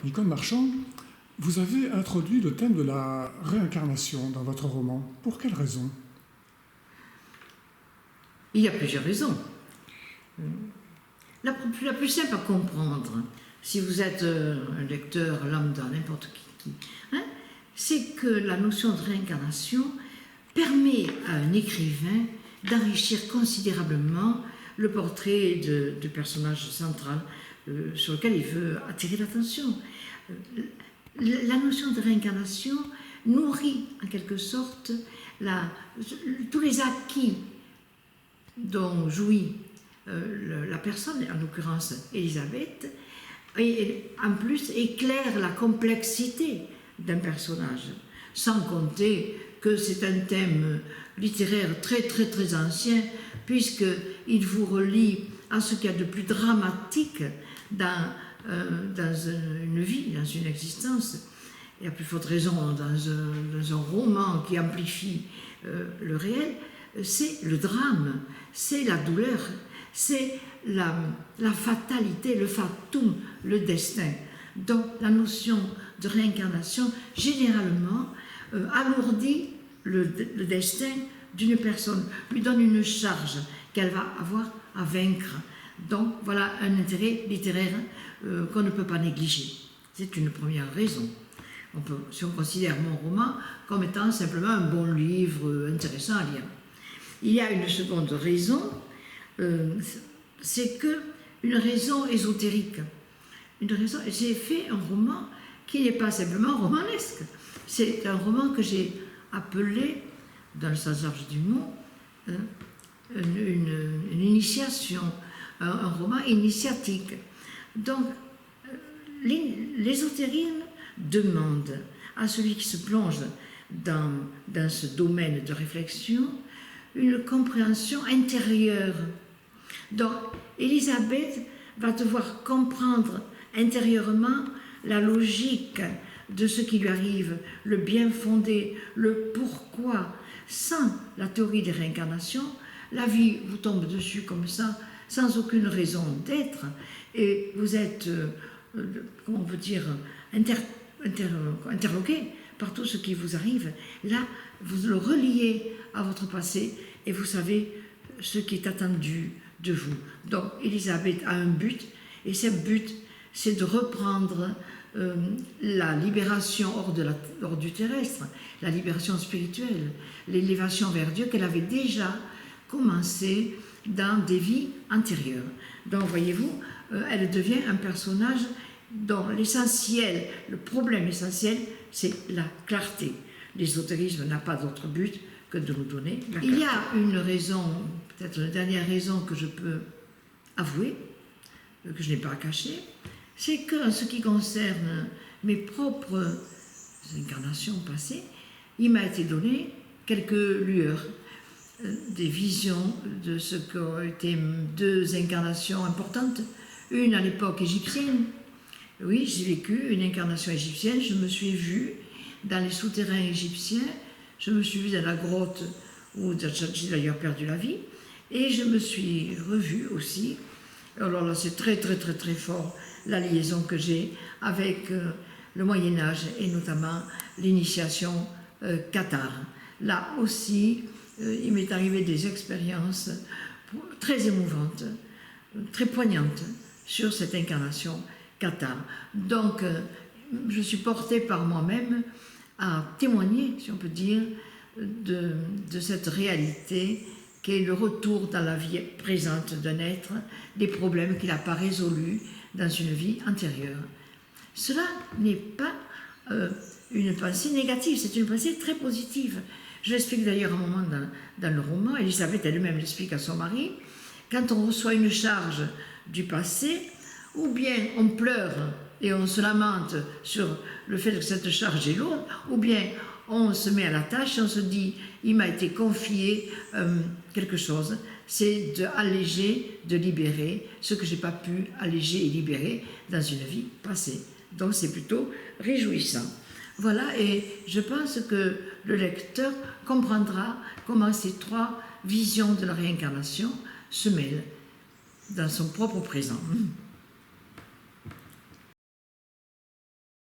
Nicole Marchand, vous avez introduit le thème de la réincarnation dans votre roman. Pour quelle raison? Il y a plusieurs raisons. La plus simple à comprendre, si vous êtes un lecteur lambda, n'importe qui, hein, c'est que la notion de réincarnation permet à un écrivain d'enrichir considérablement le portrait de personnage central sur lequel il veut attirer l'attention. La notion de réincarnation nourrit en quelque sorte tous les acquis dont jouit la personne, en l'occurrence Elisabeth, et en plus éclaire la complexité d'un personnage, sans compter que c'est un thème littéraire très très très ancien, puisqu'il vous relie à ce qu'il y a de plus dramatique dans une vie, dans une existence, et à plus forte raison dans un roman qui amplifie le réel, c'est le drame, c'est la douleur, c'est la fatalité, le fatum, le destin. Donc la notion de réincarnation, généralement, alourdit le destin d'une personne, lui donne une charge qu'elle va avoir à vaincre. Donc voilà un intérêt littéraire qu'on ne peut pas négliger. C'est une première raison. Si on considère mon roman comme étant simplement un bon livre intéressant à lire. Il y a une seconde raison, c'est une raison ésotérique. J'ai fait un roman qui n'est pas simplement romanesque. C'est un roman que j'ai appelé, dans le sens large du mot, une initiation, un roman initiatique. Donc, l'ésotérisme demande à celui qui se plonge dans ce domaine de réflexion une compréhension intérieure. Donc, Elisabeth va devoir comprendre intérieurement la logique de ce qui lui arrive, le bien fondé, le pourquoi. Sans la théorie des réincarnations, la vie vous tombe dessus comme ça, sans aucune raison d'être, et vous êtes, comment on peut dire, interloqué par tout ce qui vous arrive. Là, vous le reliez à votre passé et vous savez ce qui est attendu de vous. Donc, Elisabeth a un but, et ce but, c'est de reprendre la libération hors du terrestre, la libération spirituelle, l'élévation vers Dieu qu'elle avait déjà commencé dans des vies antérieures. Donc, voyez-vous, elle devient un personnage dont l'essentiel, le problème essentiel, c'est la clarté. L'ésotérisme n'a pas d'autre but que de nous donner la clarté. Il y a une raison, peut-être la dernière raison que je peux avouer, que je n'ai pas cachée, c'est qu'en ce qui concerne mes propres incarnations passées, il m'a été donné quelques lueurs, des visions de ce qu'ont été deux incarnations importantes. Une à l'époque égyptienne. Oui, j'ai vécu une incarnation égyptienne. Je me suis vue dans les souterrains égyptiens. Je me suis vue dans la grotte où j'ai d'ailleurs perdu la vie. Et je me suis revue aussi. Alors là, c'est très très très très fort la liaison que j'ai avec le Moyen-Âge et notamment l'initiation cathare. Là aussi, il m'est arrivé des expériences très émouvantes, très poignantes sur cette incarnation cathare. Donc, je suis portée par moi-même à témoigner, si on peut dire, de cette réalité qui est le retour dans la vie présente d'un être, des problèmes qu'il n'a pas résolus dans une vie antérieure. Cela n'est pas une pensée négative, c'est une pensée très positive. Je l'explique d'ailleurs un moment dans le roman, Elisabeth elle-même l'explique à son mari, quand on reçoit une charge du passé, ou bien on pleure et on se lamente sur le fait que cette charge est lourde, ou bien on se met à la tâche et on se dit, il m'a été confié quelque chose, c'est d'alléger, de libérer ce que je n'ai pas pu alléger et libérer dans une vie passée. Donc c'est plutôt réjouissant. Voilà, et je pense que le lecteur comprendra comment ces trois visions de la réincarnation se mêlent dans son propre présent.